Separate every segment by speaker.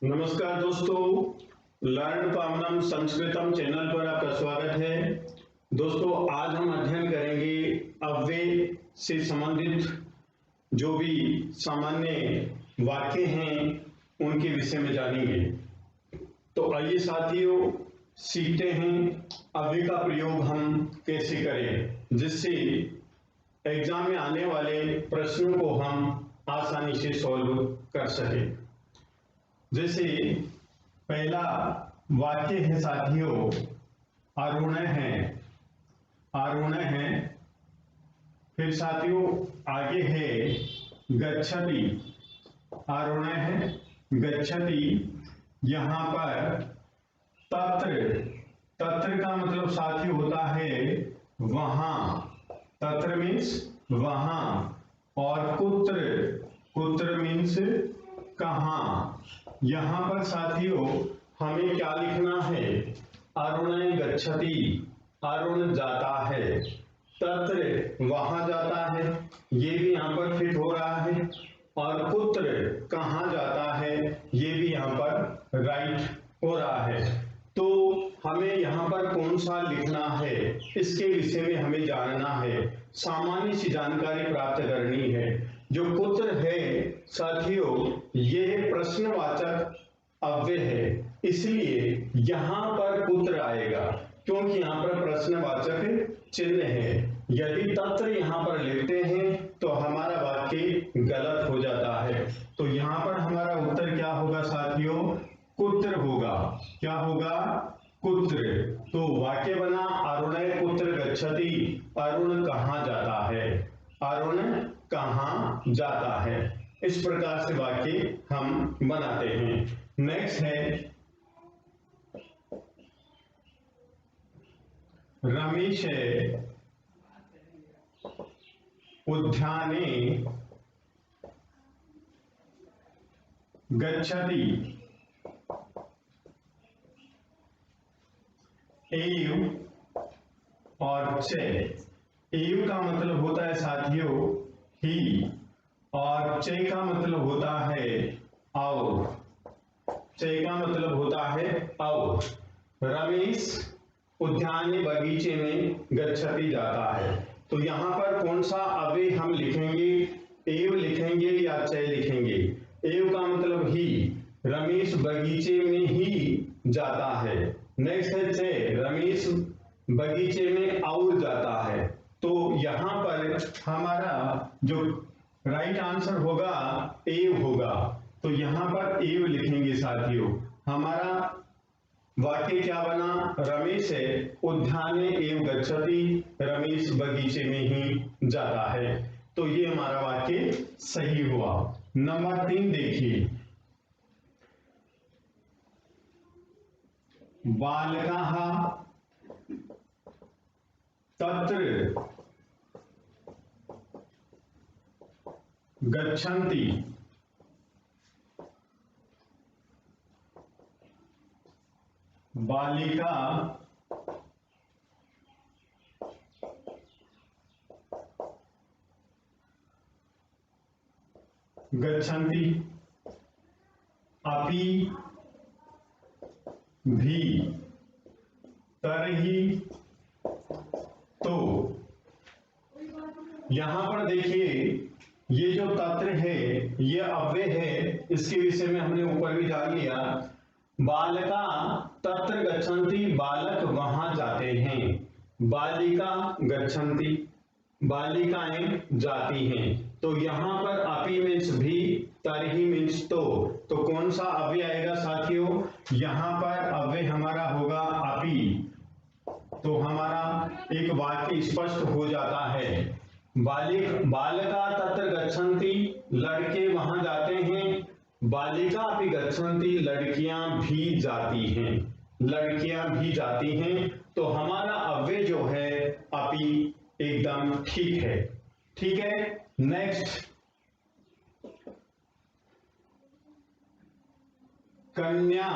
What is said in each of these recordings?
Speaker 1: नमस्कार दोस्तों, learn पावनम संस्कृतम channel पर आपका स्वागत है। दोस्तों, आज हम अध्ययन करेंगे अव्यय से संबंधित जो भी सामान्य वाक्य हैं उनके विषय में जानेंगे। तो आइए साथियों, सीखते हैं अव्यय का प्रयोग हम कैसे करें, जिससे एग्जाम में आने वाले प्रश्नों को हम आसानी से सॉल्व कर सकें। जैसे पहला वाक्य है साथियों, आरोहण है, आरोहण है। फिर साथियों आगे है गच्छति, आरोहण है, गच्छति। यहां पर तत्र, तत्र का मतलब साथियों होता है वहां, तत्र मीन्स वहां, और कुत्र, कुत्र मीन्स कहां। यहां पर साथियों हमें क्या लिखना है, आरोहण गच्छति, आरोहण जाता है, तत्र वहां जाता है, ये भी यहां पर फिट हो रहा है, और कुत्र कहां जाता है, ये भी यहां पर राइट हो रहा है। तो हमें यहाँ पर कौन सा लिखना है, इसके विषय में हमें जानना है, सामान्य सी जानकारी प्राप्त करनी है। जो कुत्र है साथियों, ये प्रश्नवाचक अव्यय है, इसलिए यहाँ पर पुत्र आएगा, क्योंकि यहाँ पर प्रश्नवाचक चिन्ह है। यदि तत्र यहाँ पर लिखते हैं तो हमारा वाक्य गलत हो जाता है। तो यहाँ पर हमारा उत्तर क्या होगा साथियों, कुत्र होगा। क्या होगा, कुत्र। तो वाक्य बना आरोहण कुत्र गच्छति, आरोहण कहाँ जाता है, आरोहण कहाँ जाता है। इस प्रकार से वाक्य हम बनाते हैं। नेक्स्ट है रमेश उद्याने गच्छति एव और च। एव का मतलब होता है साथियों ही, और च का मतलब होता है और, च का मतलब होता है और। रमेश उद्यान बगीचे में गच्छति जाता है। तो यहाँ पर कौन सा अव्यय हम लिखेंगे, एव लिखेंगे या च लिखेंगे। एव का मतलब ही, रमेश बगीचे में ही जाता है। नेक्स्ट है च, रमेश बगीचे में और जाता है। तो यहाँ पर हमारा जो राइट आंसर होगा एव होगा। तो यहाँ पर एव लिखेंगे साथियों। हमारा वाक्य क्या बना, रमेश उद्याने एव गच्छति, रमेश बगीचे में ही जाता है। तो ये हमारा वाक्य सही हुआ। नंबर 3 देखिए, बालकाः तत्र गच्छन्ति, बालिका गच्छन्ति, अपि भी, तर्हि तो। यहां पर देखिए, ये जो तत्र है ये अव्यय है, इसके विषय में हमने ऊपर भी जान लिया। बालका तत्र गच्छन्ति, बालक वहां जाते हैं। बालिका गच्छन्ति, बालिकाएं जाती हैं। तो यहां पर अपि मीन्स भी, तरहि मीन्स तो कौन सा अव्यय आएगा साथियों, यहां पर अव्यय हमारा होगा अपि। तो हमारा एक वाक्य स्पष्ट हो जाता है। बालिका तत्र गच्छन्ति, लड़के वहां जाते हैं। बालिका अपि गच्छन्ति, लड़कियां भी जाती हैं, लड़कियां भी जाती हैं। तो हमारा अव्यय जो है अपि एकदम ठीक है। ठीक है। नेक्स्ट, कन्या,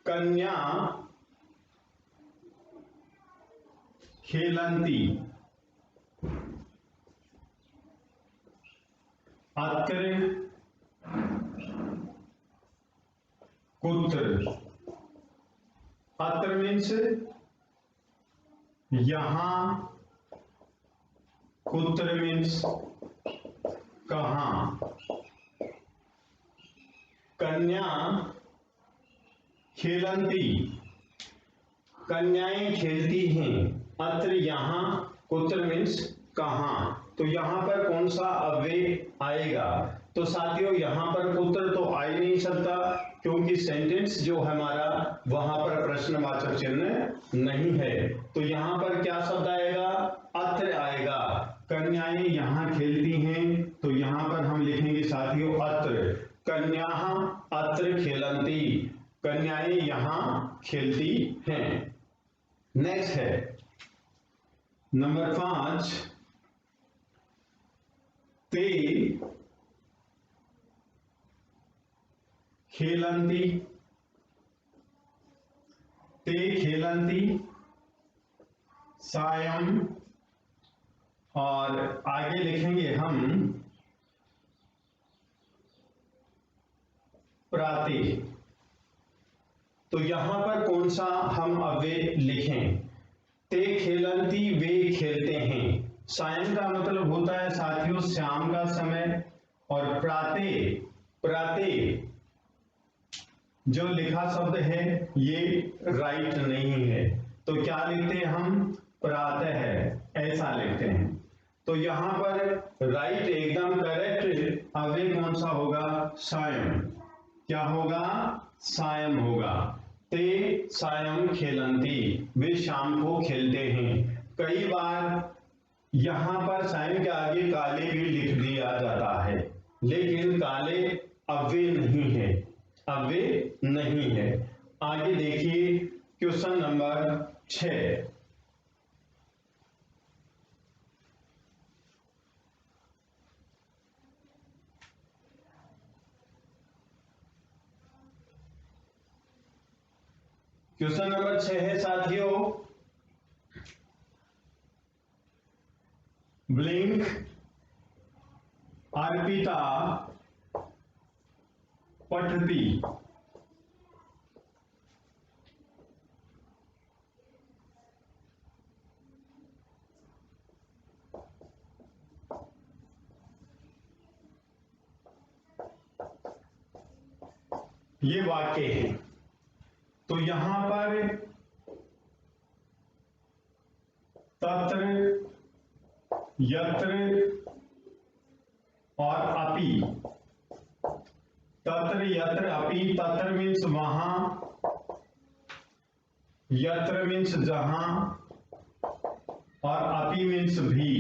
Speaker 1: कन्या खेलन्ति, अत्र अत्र मीन्स यहां, कुत्र मीन्स कहां, कन्या खेलंती, कन्याएं खेलती हैं, अत्र यहां, कुत्र मीन्स कहां। तो यहां पर कौन सा अव्यय आएगा? तो साथियों यहां पर पुत्र तो आ ही नहीं सकता, क्योंकि सेंटेंस जो हमारा वहां पर प्रश्नवाचक चिन्ह नहीं है। तो यहां पर क्या शब्द आएगा? अत्र आएगा। कन्याएं यहां खेलती हैं, तो यहां पर हम लिखेंगे साथियों अत्र। कन्याः अत्र खेलन्ति, कन्याएं यहां खेलती हैं। नेक्स्ट है नंबर 5, ते खेलन्ति, ते खेलन्ति सायं, और आगे लिखेंगे हम प्राते। तो यहां पर कौन सा हम अव्यय लिखें? ते खेलन्ति वे खेलते हैं। सायं का मतलब होता है साथियों शाम का समय, और प्राते, प्राते जो लिखा शब्द है ये राइट नहीं है, तो क्या लिखते हैं हम? प्रातः है, ऐसा लिखते हैं। तो यहां पर राइट एकदम करेक्ट अव्यय कौन सा होगा? सायं। क्या होगा? सायं होगा। ते सायं खेलन्ति, वे शाम को खेलते हैं। कई बार यहां पर सायं के आगे काले भी लिख दिया जाता है, लेकिन काले अव्यय नहीं है, अव्यय नहीं है। आगे देखिए क्वेश्चन नंबर 6। क्वेश्चन नंबर 6 है साथियों, ब्लिंक अर्पिता पठती। ये वाक्य है। तो यहां पर तत्र, यत्र और अपि, तत्र यत्र अपि, तत्र मीन्स वहां, यत्र मीन्स जहां, और अपि मीन्स भी।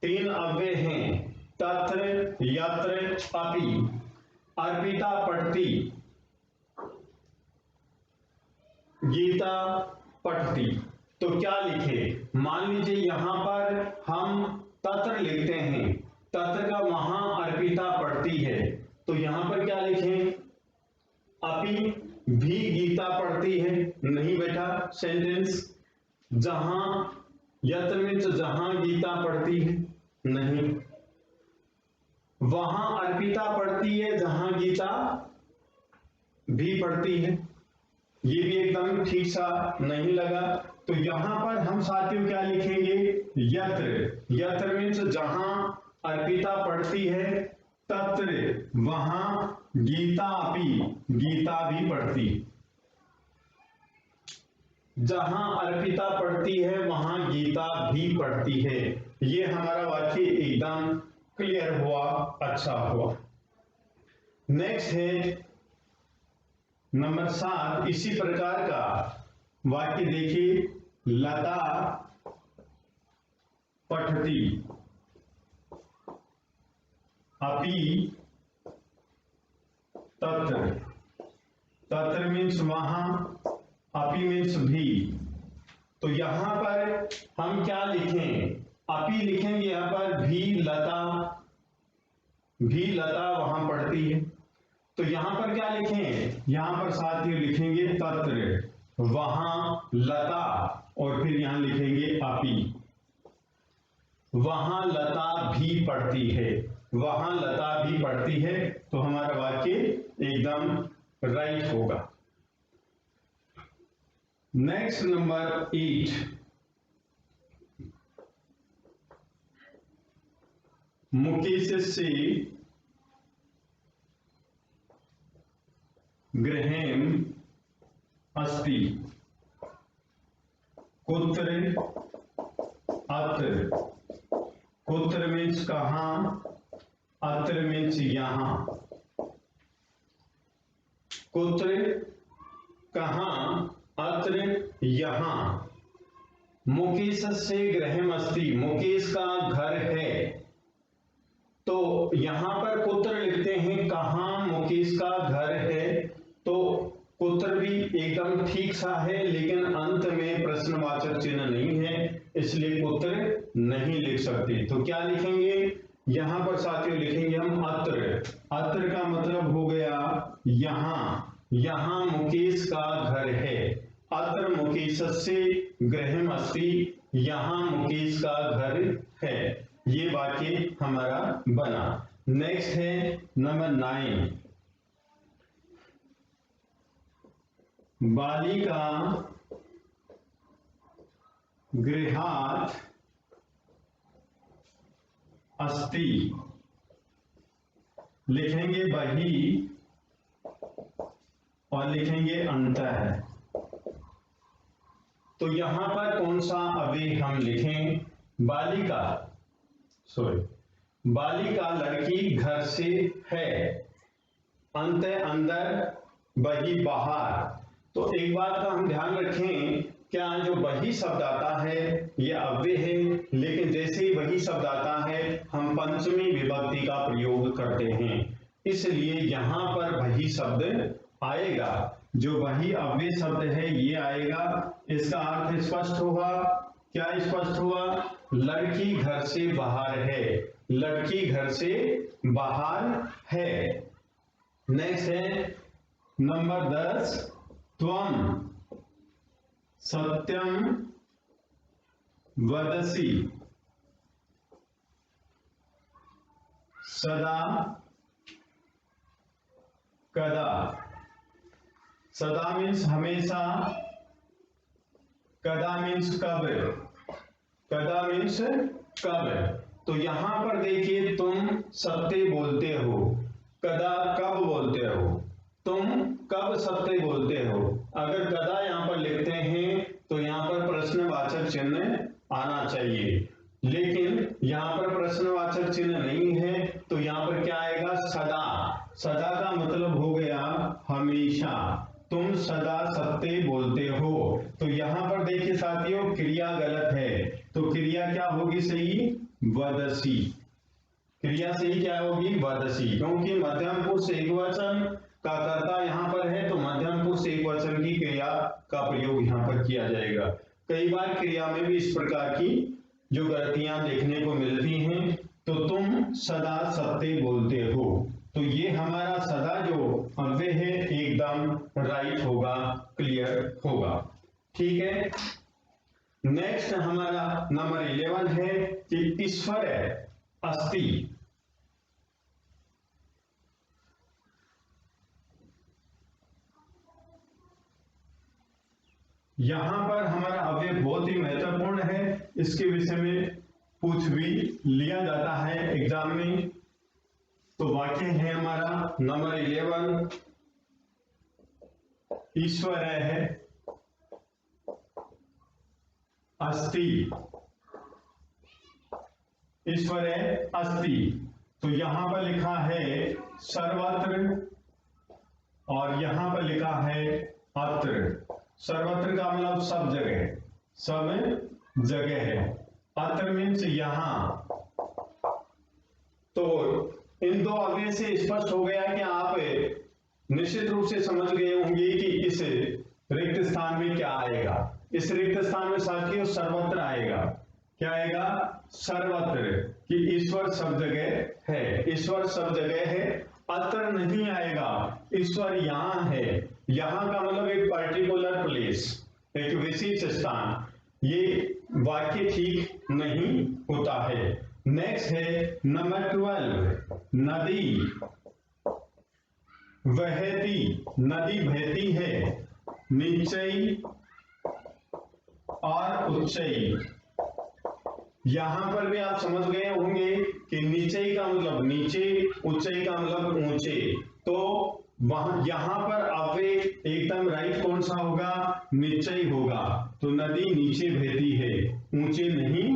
Speaker 1: 3 अव्यय हैं, तत्र, यत्र, अपि। अर्पिता पढ़ती, गीता पढ़ती। तो क्या लिखे? मान लीजिए यहां पर हम तत्र लिखते हैं, तत्र का वहां अर्पिता पढ़ती है, तो यहां पर क्या लिखें? अपि भी गीता पढ़ती है। नहीं बेटा, सेंटेंस जहां, यत्र मीन्स जहां गीता पढ़ती है, नहीं। वहां अर्पिता पढ़ती है जहां गीता भी पढ़ती है, ये भी एकदम ठीक सा नहीं लगा। तो यहां पर हम साथियों क्या लिखेंगे? यत्र, यत्र मीन्स जहां अर्पिता पढ़ती है, तत्र वहां गीता अपि, गीता भी पढ़ती। जहां अर्पिता पढ़ती है वहां गीता भी पढ़ती है। ये हमारा वाक्य एकदम क्लियर हुआ, अच्छा हुआ। नेक्स्ट है नंबर 7, इसी प्रकार का वाक्य देखिए, लता पठती अपि तत्र, तत्र मीन्स वहां, अपि मीन्स भी। तो यहां पर हम क्या लिखें? अपि लिखेंगे यहां पर, भी लता वहां पढ़ती है। तो यहां पर क्या लिखें? यहां पर साथियों लिखेंगे तत्र, वहां लता, और फिर यहां लिखेंगे अपि। वहां लता भी पढ़ती है, वहां लता भी पढ़ती है। तो हमारा वाक्य एकदम राइट होगा। नेक्स्ट नंबर 8, मुकेश से गृहम अस्ति, कुत्र अत्र, कुत्र मीन्स कहां, अत्र मीन्स यहां, कुत्र कहां, अत्र यहां। मुकेश से गृहम अस्ति, मुकेश का घर है, तो यहां पर कुत्र लिखते हैं, कहां मुकेश का घर है, तो कुत्र भी एकदम ठीक सा है, लेकिन अंत में प्रश्नवाचक चिन्ह नहीं है, इसलिए कुत्र नहीं लिख सकते। तो क्या लिखेंगे यहां पर साथियों, लिखेंगे हम अत्र। अत्र का मतलब हो गया यहां, यहां मुकेश का घर है। अत्र मुकेशस्य गृहम् अस्ति, यहां मुकेश का घर है। ये वाक्य हमारा बना। नेक्स्ट है नंबर 9, बालिका गृहात् अस्ति, लिखेंगे बही और लिखेंगे अंतः। तो यहां पर कौन सा अव्यय हम लिखें, बालिका, बालिका लड़की घर से है, अंत अंदर, बही बाहर। तो एक बात का हम ध्यान रखें, क्या जो बही शब्द आता है ये अव्यय है, लेकिन जैसे ही बही शब्द आता है हम पंचमी विभक्ति का प्रयोग करते हैं, इसलिए यहां पर बही शब्द आएगा। जो बही अव्यय शब्द है ये आएगा। इसका अर्थ स्पष्ट हुआ, क्या स्पष्ट हुआ, लड़की घर से बाहर है, लड़की घर से बाहर है। नेक्स्ट है नंबर 10, त्वं सत्यम वदसि सदा कदा। सदा मीन्स हमेशा, कदा मीन्स कब, कदा मीन्स कब। तो यहां पर देखिए, तुम सत्य बोलते हो, कदा कब बोलते हो, तुम कब सत्य बोलते हो। अगर कदा यहां पर लिखते हैं तो यहां पर प्रश्नवाचक चिन्ह आना चाहिए, लेकिन यहां पर प्रश्नवाचक चिन्ह नहीं है, तो यहां पर क्या आएगा, सदा। सदा का मतलब हो गया हमेशा, तुम सदा सत्य बोलते हो। तो यहां पर देखिए साथियों, क्रिया गलत है, तो क्रिया क्या होगी सही, वदसी। क्रिया सही क्या होगी, वदसी, क्योंकि मध्यम पुरुष एकवचन का कर्ता यहां पर है, तो मध्यम पुरुष एकवचन की क्रिया का प्रयोग यहां पर किया जाएगा। कई बार क्रिया में भी इस प्रकार की जो गलतियां देखने को मिलती हैं। तो तुम सदा सत्य बोलते हो, तो ये हमारा सदा जो अव्यय है एकदम राइट होगा, क्लियर होगा। ठीक है। नेक्स्ट हमारा नंबर 11 है कि ईश्वर अस्ति। यहां पर हमारा अव्यय बहुत ही महत्वपूर्ण है, इसके विषय में पूछ भी लिया जाता है एग्जाम में। तो वाक्य है हमारा नंबर 11, ईश्वर है अस्ति, ईश्वर है अस्ति। तो यहां पर लिखा है सर्वत्र और यहां पर लिखा है अत्र। सर्वत्र का मतलब सब जगह, सब जगह है, अत्र मीन्स यहां। तो इन दो अव्यय से स्पष्ट हो गया कि आप निश्चित रूप से समझ गए होंगे कि इस रिक्त स्थान में क्या आएगा। इस रिक्त स्थान में साथियों सर्वत्र आएगा। क्या आएगा, सर्वत्र, कि ईश्वर सब जगह है, ईश्वर सब जगह है। अत्र नहीं आएगा, ईश्वर यहां है। यहां का मतलब एक पर्टिकुलर प्लेस, एक विशेष स्थान। ये वाक्य ठीक नहीं होता है। नेक्स्ट है नंबर 12, नदी बहती, नदी बहती है, निश्चय और उच्चई। यहां पर भी आप समझ गए होंगे कि नीचई का मतलब नीचे, ऊंचाई का मतलब ऊंचे। तो वहां यहां पर अव्यय एकदम राइट कौन सा होगा? नीचई होगा। तो नदी नीचे बहती है, ऊंचे नहीं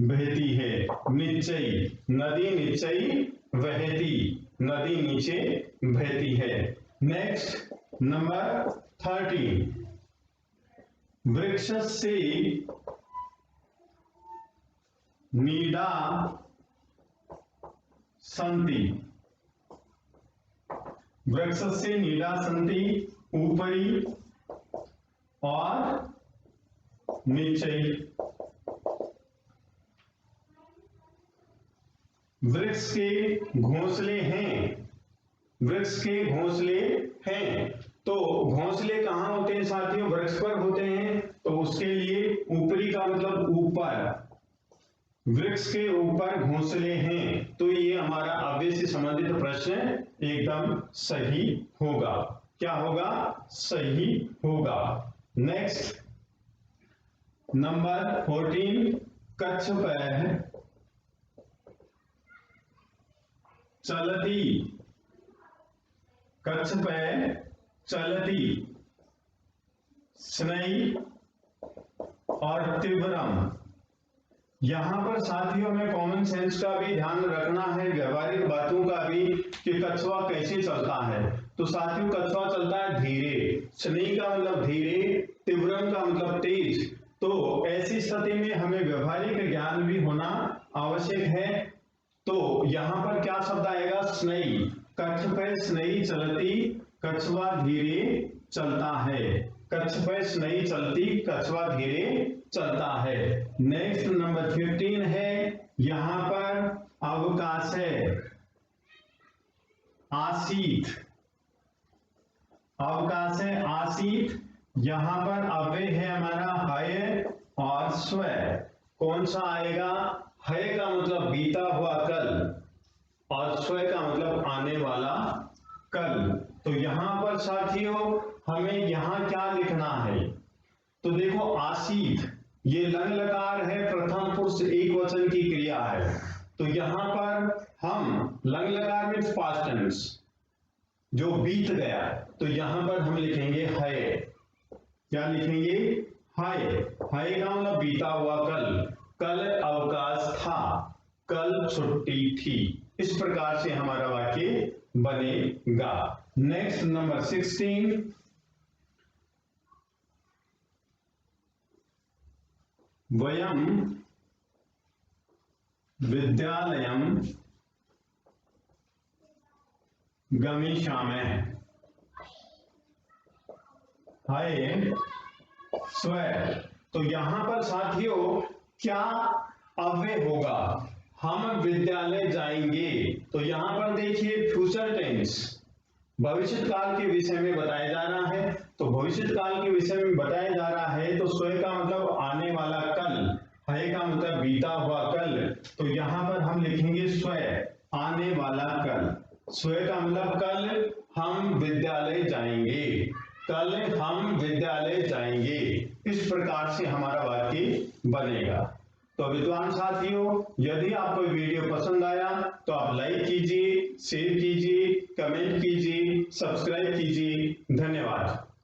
Speaker 1: बहती है। नीचई, नदी नीचई बहती, नदी नीचे बहती है। नेक्स्ट नंबर 13, वृक्ष से नीडा संति। वृक्ष से नीडा संति, ऊपरी और नीचई। वृक्ष के घोंसले हैं, वृक्ष के घोंसले हैं। तो घोंसले कहां होते हैं साथियों? वृक्ष पर होते हैं। तो उसके लिए ऊपरी का मतलब ऊपर, वृक्ष के ऊपर घोंसले हैं। तो ये हमारा अव्यय से संबंधित प्रश्न एकदम सही होगा। क्या होगा? सही होगा। नेक्स्ट नंबर 14, कच्छपैः चलती। कच्छपैः चलती, स्नै और तीव्रम। यहां पर साथियों में कॉमन सेंस का भी ध्यान रखना है, व्यवहारिक बातों का भी, कि कछुआ कैसे चलता है। तो साथियों कछुआ चलता है धीरे, स्नै का मतलब धीरे, तीव्रम का मतलब तेज। तो ऐसी स्थिति में हमें व्यवहारिक ज्ञान भी होना आवश्यक है। तो यहां पर क्या शब्द आएगा? स्नै। कच्छपैः स्नै चलती, कछुआ धीरे चलता है। कच्छपैः स्नै चलती, कछुआ धीरे चलता है। नेक्स्ट नंबर 15 है, यहां पर अवकाश है, आसीत। अवकाश है आसीत। यहां पर अव्यय है हमारा हय और स्व। कौन सा आएगा? हय का मतलब बीता हुआ कल और स्व का मतलब आने वाला कल। तो यहां पर साथियों हमें यहां क्या लिखना है? तो देखो आसीत, ये लंग लकार है, प्रथम पुरुष एक वचन की क्रिया है। तो यहां पर हम लंग लकार में पास्ट टेंस, जो बीत गया, तो यहां पर हम लिखेंगे हय। क्या लिखेंगे? हय। हय का मतलब बीता हुआ कल, कल अवकाश था, कल छुट्टी थी। इस प्रकार से हमारा वाक्य बनेगा। नेक्स्ट नंबर 16, वयम विद्यालयम गमिष्यामः। हय स्व। तो यहां पर साथियों क्या अव्यय होगा? हम विद्यालय जाएंगे। तो यहां पर देखिए फ्यूचर टेंस, भविष्य काल के विषय में बताया जा रहा है। तो भविष्य काल के विषय में बताया जा रहा है, तो स्व का मतलब आने वाला कल, हय का मतलब बीता हुआ कल। तो यहां पर हम लिखेंगे स्व, आने वाला कल। स्व का मतलब कल हम विद्यालय जाएंगे, कल हम विद्यालय जाएंगे। इस प्रकार से हमारा वाक्य बनेगा। तो विद्वान साथियों, यदि आपको वीडियो पसंद आया तो आप लाइक कीजिए, शेयर कीजिए, कमेंट कीजिए, सब्सक्राइब कीजिए। धन्यवाद।